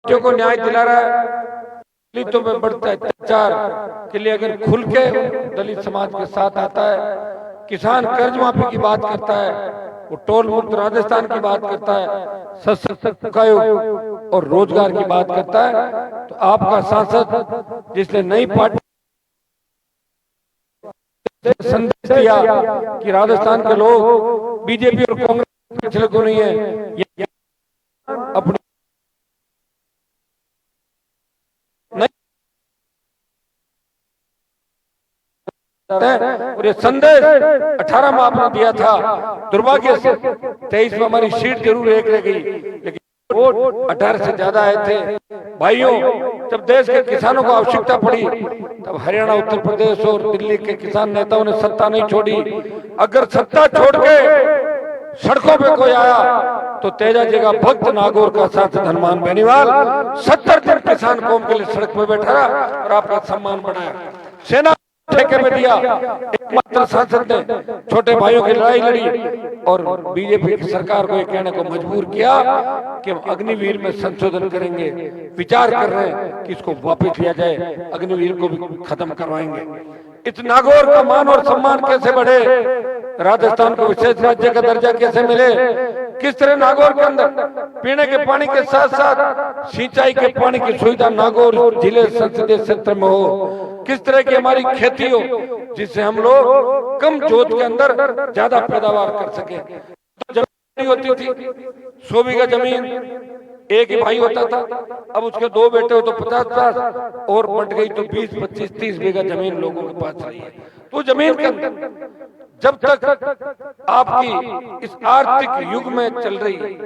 बच्चों को न्याय दिला रहा है, दलितों में बढ़ता है अत्याचार के लिए अगर खुल के दलित समाज के साथ आता है, किसान कर्ज माफी की बात करता है, वो टोल मुक्त राजस्थान की बात करता है, सशक्त आयोग और रोजगार की बात करता है, तो आपका सांसद जिसने नई पार्टी संदेश दिया कि राजस्थान के लोग बीजेपी और कांग्रेस पिछले को नहीं है, ये अपनी और ये संदेश 18 में आपने दिया था। दुर्भाग्य से 23 में हमारी सीट जरूर एक रह गई, लेकिन वोट 18 से ज्यादा आए थे। भाइयों, जब देश के किसानों को आवश्यकता पड़ी तब हरियाणा, उत्तर प्रदेश और दिल्ली के किसान नेताओं ने सत्ता नहीं छोड़ी। अगर सत्ता छोड़ के सड़कों पे कोई आया तो तेजा जी का भक्त नागौर का सांसद हनुमान बेनीवाल 70 दिन किसान कौम के लिए सड़क पे बैठा रहा और आपका सम्मान बढ़ाया। सेना ठेके में दिया, एकमात्र सांसद ने छोटे भाइयों की लड़ाई लड़ी और बीजेपी की सरकार को ये कहने को मजबूर किया कि हम अग्निवीर में संशोधन करेंगे, विचार कर रहे हैं कि इसको वापस लिया जाए, अग्निवीर को भी खत्म करवाएंगे। इस नागौर का मान और सम्मान कैसे बढ़े, राजस्थान को विशेष राज्य का दर्जा कैसे मिले, किस तरह नागौर के अंदर पीने के पानी के साथ साथ सिंचाई के पानी की सुविधा नागौर जिले संसदीय क्षेत्र में हो, किस तरह की हमारी खेती हो जिससे हम लोग कम जोत के अंदर ज्यादा पैदावार कर सके। तो जमीन होती थी 100 बीघा जमीन, एक ही भाई होता था, अब उसके 2 बेटे हो तो 50-50 और बढ़ गई तो 20, 25, 30 बीघा जमीन लोगों के पास रही है। तो जमीन के अंदर जब तक आपकी इस आर्थिक युग में चल रही,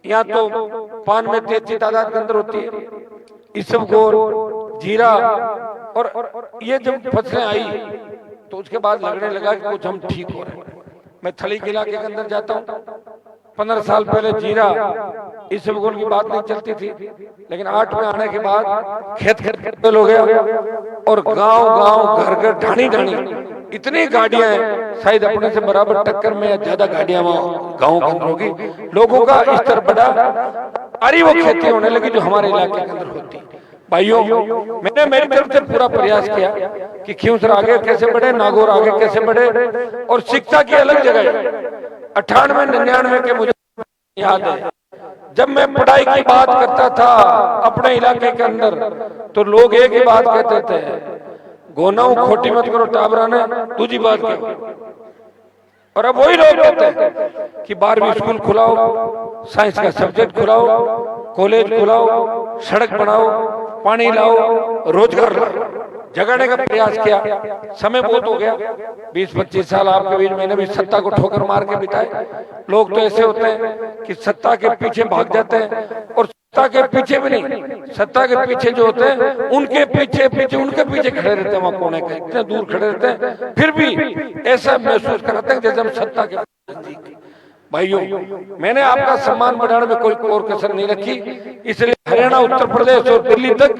यहाँ तो पान में तेजी तादाद के अंदर होती है, इसबगोल, जीरा और ये जब फसलें आई तो उसके बाद लगने लगा कि कुछ हम ठीक हो रहे हैं। मैं थली के इलाके के अंदर जाता हूँ, 15 साल पहले जीरा, इसबगोल की बात नहीं चलती थी, लेकिन 8 में आने के बाद खेत हो गया और गांव घर ढाणी इतनी गाड़ियां हैं, शायद अपने से बराबर टक्कर में या ज्यादा गाड़ियां वहां गाँव के अंदर होगी। लोगों का स्तर बढ़ा, अरे वो खेती होने लगी जो हमारे इलाके के अंदर होती। भाइयों, मैंने मेरी तरफ से पूरा प्रयास किया कि खींवसर आगे कैसे बढ़े, नागौर आगे कैसे बढ़े, और शिक्षा की अलग जगह 98-99 के मुझे याद है, जब मैं पढ़ाई की बात करता था अपने इलाके के अंदर तो लोग एक ही बात कहते थे, गोनाऊ खोटी मत करो टाबरा ने, दूसरी बात करो। और अब वही लोग कहते हैं कि 12वीं स्कूल खुलाओ, साइंस का सब्जेक्ट खुलाओ, कॉलेज खुलाओ, सड़क बनाओ, पानी लाओ, रोजगार लाओ। जगाने का प्रयास किया, समय बहुत हो गया, 20-25 साल आपके बीच मैंने भी सत्ता को ठोकर मार के बिताए। लोग तो ऐसे होते हैं कि सत्ता के पीछे भाग जाते हैं, और सत्ता के पीछे भी नहीं, सत्ता के पीछे जो होते हैं उनके पीछे खड़े रहते हैं, वहां कोने के इतने दूर खड़े रहते हैं, फिर भी ऐसा महसूस कराते हैं जैसे हम सत्ता के नजदीक। भाइयों, मैंने आपका सम्मान बढ़ाने में कोई और कसर नहीं रखी, इसलिए हरियाणा, उत्तर प्रदेश और दिल्ली तक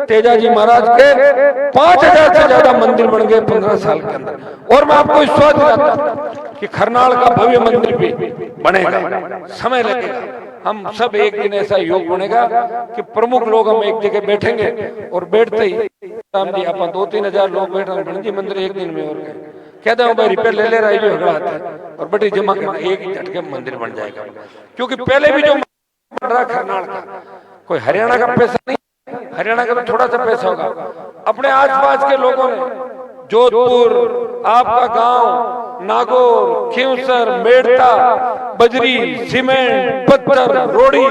तेजाजी महाराज के 5000 से ज्यादा मंदिर बन गए 15 साल के अंदर। और मैं आपको विश्वास दिलाता हूं कि खरनाल का भव्य मंदिर भी बनेगा, समय लगेगा। हम सब एक दिन ऐसा योग बनेगा कि प्रमुख लोग हम एक जगह बैठेंगे और बैठते ही राम जी आप 2-3 हजार लोग बैठ रहे जी मंदिर एक दिन में और गए, कहते हैं भाई रिपेयर ले रहा है जो झगड़ा आता है और बड़ी जमा करना, एक ही झटके मंदिर बन जाएगा। क्योंकि पहले भी जो बन रहा खरनाल का कोई हरियाणा का पैसा नहीं, हरियाणा का तो थोड़ा सा पैसा होगा, अपने आसपास के लोगों ने जोधपुर, आपका गांव नागौर, खींवसर, मेड़ता, बजरी, सीमेंट, पत्थर, रोड़ी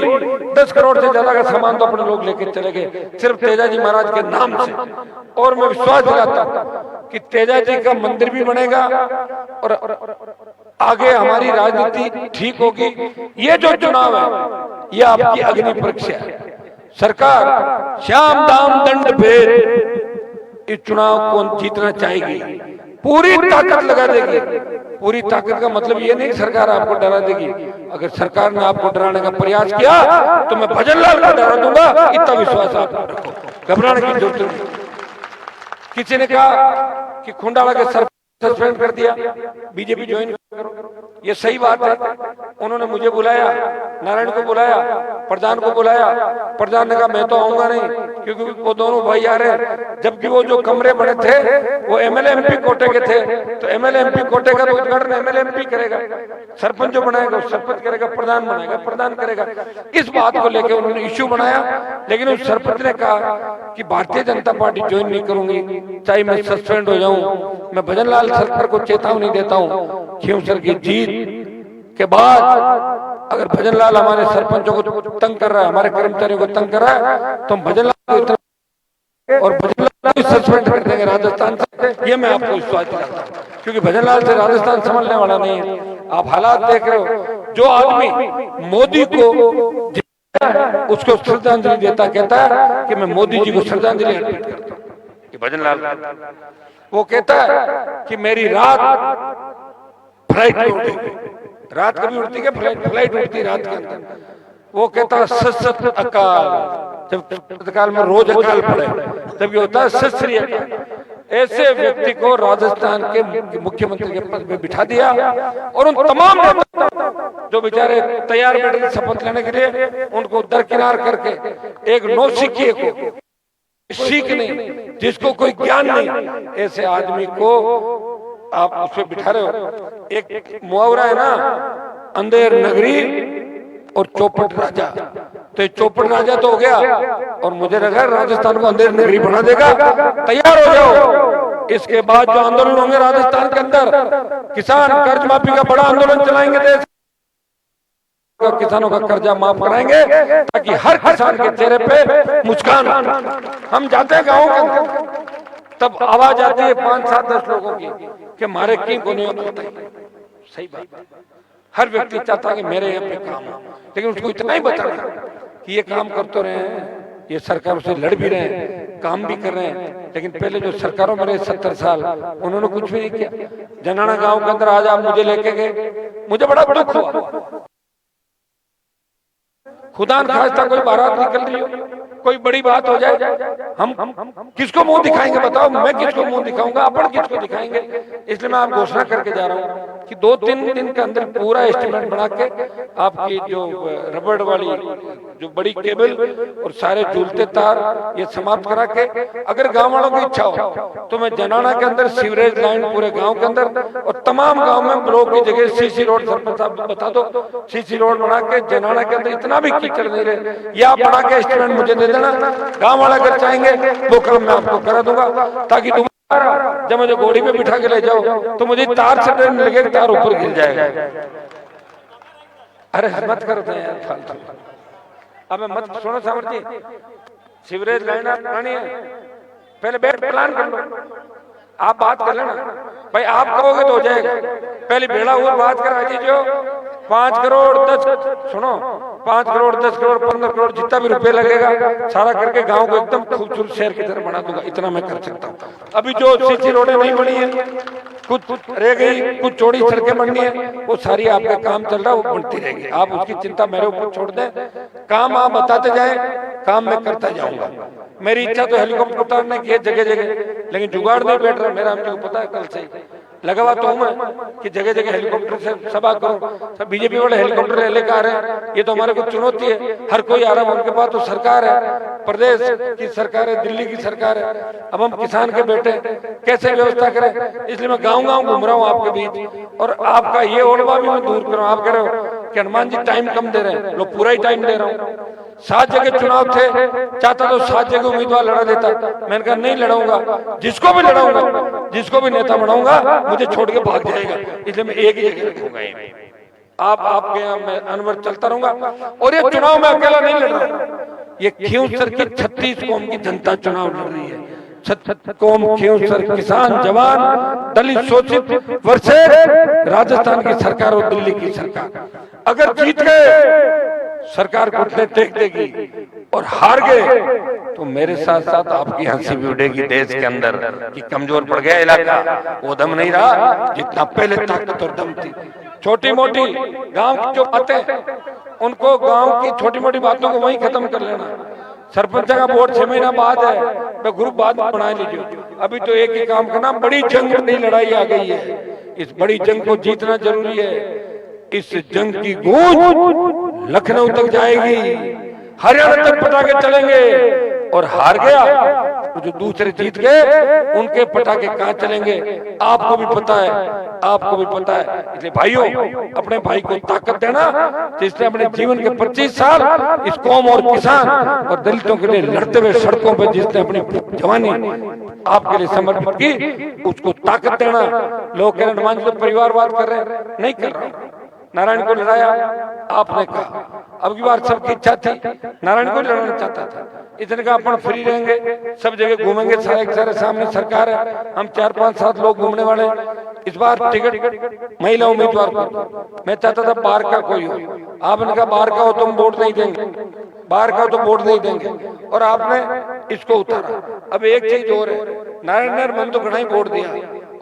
10 करोड़ से ज्यादा का सामान तो अपने लोग लेकर चले गए सिर्फ तेजाजी महाराज के नाम से। और मैं विश्वास दिलाता हूं कि तेजाजी का मंदिर भी बनेगा और आगे हमारी राजनीति ठीक होगी। ये जो चुनाव है ये आपकी अग्नि परीक्षा है। सरकार श्याम दाम दंड भेद इस चुनाव को जीतना चाहेगी, पूरी ताकत लगा देगी। पूरी ताकत का मतलब ये नहीं सरकार आपको डरा देगी, अगर सरकार ने आपको डराने का प्रयास किया तो मैं भजन लाल को डरा दूंगा, इतना विश्वास आप रखो, घबराने की जरूरत नहीं। किसी ने कहा कि खुंडाला के सर सस्पेंड कर दिया, बीजेपी ज्वाइन ये सही बात है। उन्होंने मुझे बुलाया, नारायण को बुलाया, प्रधान को बुलाया। प्रधान ने कहा मैं तो आऊंगा नहीं, क्योंकि वो दोनों भाई आ रहे हैं। जबकि वो जो कमरे बने थे वो एमएलए एमपी कोटे के थे, तो एमएलए एमपी कोटे का तो उद्घाटन एमएलए एमपी करेगा, सरपंच जो बनाएगा वो सरपंच करेगा, प्रधान बनाएगा प्रधान करेगा। इस बात को लेकर उन्होंने इश्यू बनाया। लेकिन उस सरपंच ने कहा कि भारतीय जनता पार्टी ज्वाइन नहीं करूंगी, चाहे मैं सस्पेंड हो जाऊं। मैं भजनलाल सरकार को चेतावनी देता हूं, खींवसर की जीत के बाद अगर भजनलाल हमारे सरपंचों को तंग कर रहा है, हमारे कर्मचारियों को तंग कर रहा है, तो हम भजनलाल को इतना और भजनलाल को सस्पेंड कर देंगे राजस्थान से। ये मैं आपको विश्वास दिलाता हूं, क्योंकि भजनलाल से राजस्थान संभलने वाला नहीं है। आप हालात देख रहे हो। जो आदमी मोदी को उसको श्रद्धांजलि देता, कहता है कि मैं मोदी जी को श्रद्धांजलि अर्पित करता हूं, कि भजनलाल वो कहता है कि मेरी रात फ्लाइट में उड़ेगी। रात कभी उड़ती है, फ्लाइट उड़ती है रात के अंदर। वो कहता है सत अकाल, जब अकाल में रोज अकाल पड़े तब ये होता है सत श्री अकाल। ऐसे व्यक्ति को राजस्थान के मुख्यमंत्री के पद पे बिठा दिया और उन तमाम जो बेचारे तैयार बैठे शपथ लेने के लिए, उनको दरकिनार करके एक नौसिखिए को, सीख नहीं, जिसको कोई ज्ञान नहीं, ऐसे आदमी को आप उसमें बिठा रहे हो। एक मुहावरा है ना, अंधेर नगरी और चौपट राजा। तो ये चौपट राजा तो हो गया और मुझे लगा राजस्थान को अंधेर नगरी बना देगा। तैयार हो जाओ, इसके बाद जो आंदोलन होंगे राजस्थान के अंदर, किसान कर्ज माफी का बड़ा आंदोलन चलाएंगे, देश किसानों का कर्जा माफ कराएंगे, ताकि हर किसान के चेहरे पे मुस्कान। हम जाते हैं गाँव के अंदर, तब आवाज आती है 5, 7, 10 लोगों की कि हमारे की को नहीं होता। सही बात, हर व्यक्ति चाहता है कि मेरे यहाँ पे काम हो, लेकिन उसको इतना ही बताना कि ये काम करते रहे हैं, ये सरकार से लड़ भी रहे हैं, काम भी कर रहे हैं। लेकिन पहले जो सरकारों में रहे 70 साल, उन्होंने कुछ भी नहीं किया। जनाना गांव के अंदर आज आप मुझे लेके गए, मुझे बड़ा दुख हुआ। खुदा न खास्ता कोई बारात निकल रही हो, कोई बड़ी बात हो जाए, हम किसको मुंह दिखाएंगे बताओ? मैं किसको मुंह दिखाऊंगा, अपन किसको दिखाएंगे? इसलिए मैं आप घोषणा करके जा रहा हूँ कि 2-3 दिन के अंदर पूरा एस्टिमेट बना के आपकी जो रबड़ वाली जो बड़ी केबल और सारे झूलते तार ये समाप्त करा के, अगर गांव वालों की इच्छा हो तो मैं जनाना के अंदर सीवरेज लाइन पूरे गांव के अंदर और तमाम गांव में ब्लॉक की जगह सीसी रोड, सरपंच साहब बता दो, सीसी रोड बना के जनाना के अंदर इतना भी कीचड़ नहीं रहे, या आप बना के एस्टिमेट मुझे दे देना। गांव वाला अगर चाहेंगे वो काम मैं आपको करा दूंगा, ताकि दोबारा जब मुझे घोड़ी पे बिठा के ले जाओ तो मुझे तार से डर नहीं लगेगा, तार ऊपर गिर जाएगा। अरे मत करो यार फालतू। अब मैं मत सुनो सामर जी, सीवरेज लाइन बनानी है, पहले बैठ प्लान कर लो, आप बात कर लेना भाई, आप कहोगे तो हो जाएगा। पहले बेड़ा हुआ बात करा दीजिए, 5 करोड़ 10 सुनो 5 करोड़ 10 करोड़ 15 करोड़ जितना भी रुपए लगेगा सारा करके गांव को एकदम खूबसूरत शहर की तरह बना दूंगा, इतना मैं कर सकता हूँ। अभी जो सीसी रोडें नहीं बनी है, कुछ रह गई, कुछ चौड़ी सड़कें बननी है, वो सारी आपका काम चल रहा है, वो बनती रहेगी। आप उसकी चिंता मेरे ऊपर छोड़ दें, काम आप बताते जाए, काम मैं करता जाऊंगा। मेरी इच्छा तो हेलीकॉप्टर उतारने की है जगह जगह, लेकिन जुगाड़ नहीं बैठ रहा मेरा, हमको पता है कल से लगा हुआ तो हूं मैं कि जगह जगह हेलीकॉप्टर से सभा करूं। सब बीजेपी वाले हेलीकॉप्टर लेकर आ रहे हैं, ये तो हमारे को चुनौती है। हर कोई आ रहा है, उनके पास तो सरकार है, प्रदेश की सरकार है, दिल्ली की सरकार है। अब हम किसान के बेटे कैसे व्यवस्था करें? इसलिए मैं गाँव गाँव घूम रहा हूँ आपके बीच, और आपका ये ओलवा भी मैं दूर कर रहा हूँ। आप कह रहे हो कि हनुमान जी टाइम कम दे रहे हैं, लोग पूरा ही टाइम दे रहा हूँ। 7 जगह चुनाव थे, चाहता तो 7 जगह उम्मीदवार लड़ा देता, मैंने कहा नहीं लड़ाऊंगा, जिसको भी लड़ाऊंगा, जिसको भी नेता बनाऊंगा मुझे छोड़ के भाग जाएगा, इसलिए मैं एक ही जगह रखूंगा। आपके यहाँ मैं अनवर चलता रहूंगा, और ये चुनाव में अकेला नहीं लड़ रहा, ये खींवसर की 36 कौम की जनता चुनाव लड़ रही है। कौम, खींवसर, किसान, जवान, दलित, शोषित वर्सेस राजस्थान की सरकार और दिल्ली की सरकार। अगर जीत गए सरकार घुटने टेक देगी, और हार गए तो मेरे साथ साथ आपकी हंसी भी उड़ेगी देश के अंदर कि कमजोर पड़ गया इलाका, वो दम नहीं रहा जितना पहले ताकत और दम थी। छोटी मोटी गांव की जो बातें, उनको गांव की छोटी मोटी बातों को वहीं खत्म कर लेना। सरपंच का वोट 6 महीना बाद है, तो ग्रुप बाद बना लीजिए। अभी तो एक ही काम करना, बड़ी जंग बड़ी लड़ाई आ गई है, इस बड़ी जंग को जीतना जरूरी है। इस जंग की गूंज लखनऊ तक जाएगी, हरियाणा तक पटाखे चलेंगे, और हार गया तो जो दूसरे जीत गए उनके पटाखे कहां चलेंगे आपको भी पता है, आपको भी पता है। इसलिए भाइयों, अपने भाई को ताकत देना जिसने अपने जीवन के 25 साल इस कौम और किसान और दलितों के लिए लड़ते हुए सड़कों पर जिसने अपनी जवानी आपके लिए समर्पित की, उसको ताकत देना। लोग कह रहे हनुमान जी तो परिवारवाद कर रहे हैं, नहीं कर रहा हूं। नारायण को लड़ाया आपने कहा, अब की बार सबकी इच्छा थी, नारायण को लड़ना चाहता था, इतने का अपन फ्री रहेंगे, सब जगह घूमेंगे, सारे सामने सरकार है, हम 4-5-7 लोग घूमने वाले। इस बार टिकट महिला उम्मीदवार को मैं चाहता था बाहर का कोई हो, आपने कहा बाहर का हो तो हम वोट नहीं देंगे, बाहर का हो तो वोट नहीं देंगे, और आपने इसको उतारा। अब एक चीज और है, नारायण मन तो घना ही वोट दिया,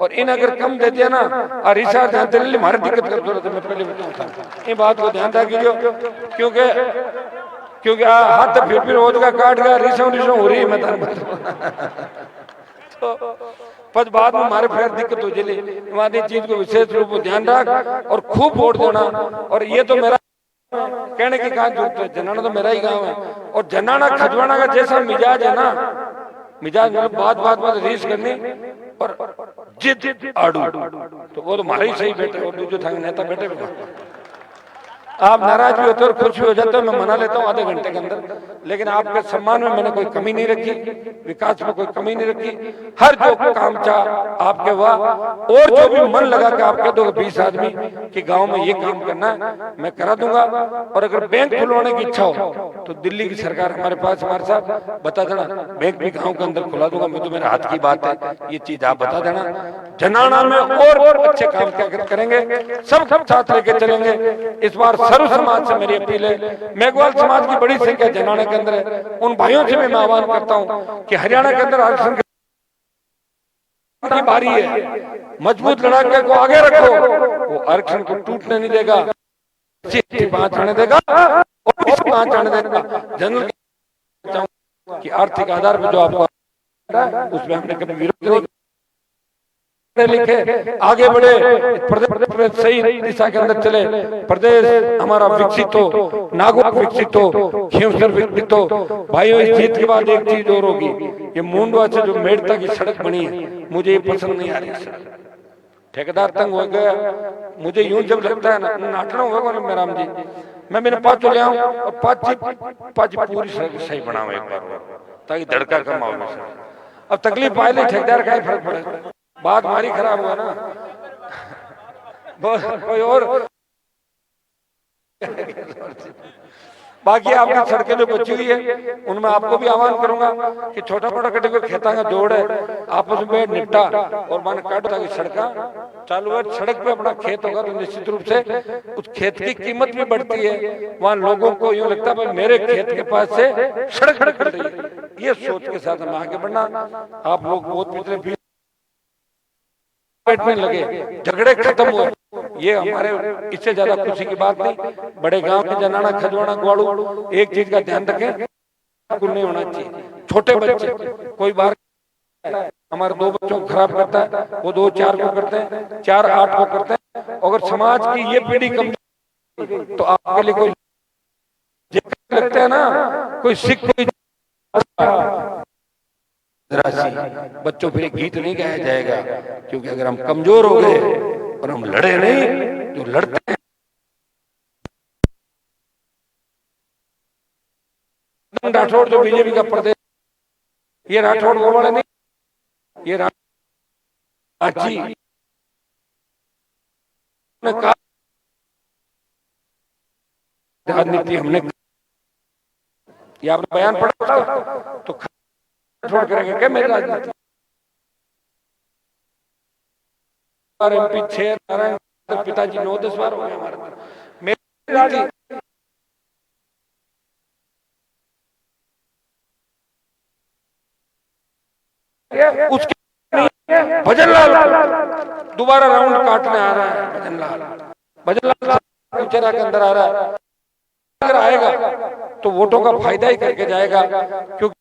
और इन अगर कम दे दिया ना और रिचार्ज ध्यान देने हमारी दिक्कत कर जरूरत है। मैं पहले बताऊं ये बात को ध्यान रखिए, क्योंकि हाथ फिर रोज का काट गया, रिसो हो रही है। मैं तो पद बाद में हमारे फिर दिक्कत हो जाए, हमारी चीज को विशेष रूप में ध्यान रख और खूब वोट देना। और ये तो मेरा कहने की कहा जरूरत है, जनाना तो मेरा ही गाँव है, और जनाना खजवाना का जैसा मिजाज है ना, मिजाज मतलब बात में रीस करनी और जिद आड़ू, तो वो तो हमारे ही सही बैठे, और जो था नेता बैठे आप नाराज भी होते और खुश भी हो जाते हो, मैं मना लेता हूँ आधे घंटे के अंदर, लेकिन आपके सम्मान में मैंने कोई कमी नहीं रखी, विकास में कोई कमी नहीं रखी। हर जो काम चाह आपके हुआ, और जो भी मन लगा कि आप कह दोगे 20 आदमी कि गांव में ये काम करना है, मैं करा दूंगा। और अगर बैंक खुलवाने की इच्छा हो तो दिल्ली की सरकार हमारे पास, हमारे साथ बता देना, बैंक भी गाँव के अंदर खुला दूंगा मैं, तो मेरे हाथ की बात है, ये चीज आप बता देना। जनाना में और अच्छे काम क्या करेंगे, सब साथ लेके चलेंगे। इस बार सर्व समाज से मेरी अपील है, मेघवाल समाज की बड़ी संख्या जनाना के अंदर है, उन भाइयों से भी मैं आह्वान करता हूं कि हरियाणा के अंदर आरक्षण की बारी है, मजबूत लड़ाके को आगे रखो, वो आरक्षण को टूटने नहीं देगा, 5 आने देगा और 5 आने देगा। जनरल कि आर्थिक आधार पर जो आपको उसमें हमने कभी विरोध नहीं, लिखे आगे बढ़े, प्रदेश सही दिशा के अंदर चले, प्रदेश हमारा विकसित हो, नागौर विकसित हो, खींवसर विकसित हो। भाइयों, इस जीत के बाद एक चीज और होगी, ये मुंडवा से जो मेड़ता की सड़क बनी है, मुझे ये पसंद नहीं आ रही। ठेकेदार तंग हो गया, मुझे यूं जब लगता है ना नाटना होगा ना राम जी, मैं मेरे पाँच ले आऊं और पाँच पूरी सड़क सही बनाऊं एक बार, ताकि धड़का कम हो। अब तकलीफ पाए ले, ठेकेदार का ही फर्क पड़ेगा, बात हमारी खराब हुआ ना, कोई और। बाकी आपकी सड़कें जो बची हुई है उनमें आपको भी आह्वान करूंगा कि छोटा मोटा कटे को खेता का जोड़ है, आपस में निपटा और मान काटो, ताकि सड़क चालू है। सड़क पे अपना खेत होगा तो निश्चित रूप से उस खेत की कीमत भी बढ़ती है, वहां लोगों को यूं लगता है मेरे खेत के पास से सड़क खड़ रही है। ये सोच के साथ हमें आगे बढ़ना। आप लोग बहुत पिछले में लगे, झगड़े खत्म हुए, ये हमारे इससे ज्यादा खुशी की बात नहीं। बड़े गांव में जनाना, खजवाना, ग्वाड़ू, एक चीज का ध्यान रखें, नहीं होना चाहिए। छोटे बच्चे कोई बार हमारे 2 बच्चों को खराब करता है, वो 2-4 को करते हैं, 4-8 को करते हैं। अगर समाज की ये पीढ़ी कम तो आपके लिए कोई लगता है ना, कोई सिख कोई बच्चों फिर गीत नहीं गाया जाएगा, क्योंकि अगर हम कमजोर हो गए और हम लड़े नहीं, जो लड़ते हैं राठौड़ जो बीजेपी का प्रदेश, ये राठौड़ वो वाले नहीं, ये राजी राजनीति हमने, ये आपने बयान पढ़ा तो छोड़ करेंगे क्या मेरी राजनीति। MP 6 नारायण पिताजी 9-10 बार हो गए हमारे, मेरी राजनीति उसके भजनलाल दोबारा राउंड काटने आ रहा है। भजनलाल फ्यूचर के अंदर आ रहा है, अगर आएगा तो वोटों का फायदा ही करके जाएगा, क्योंकि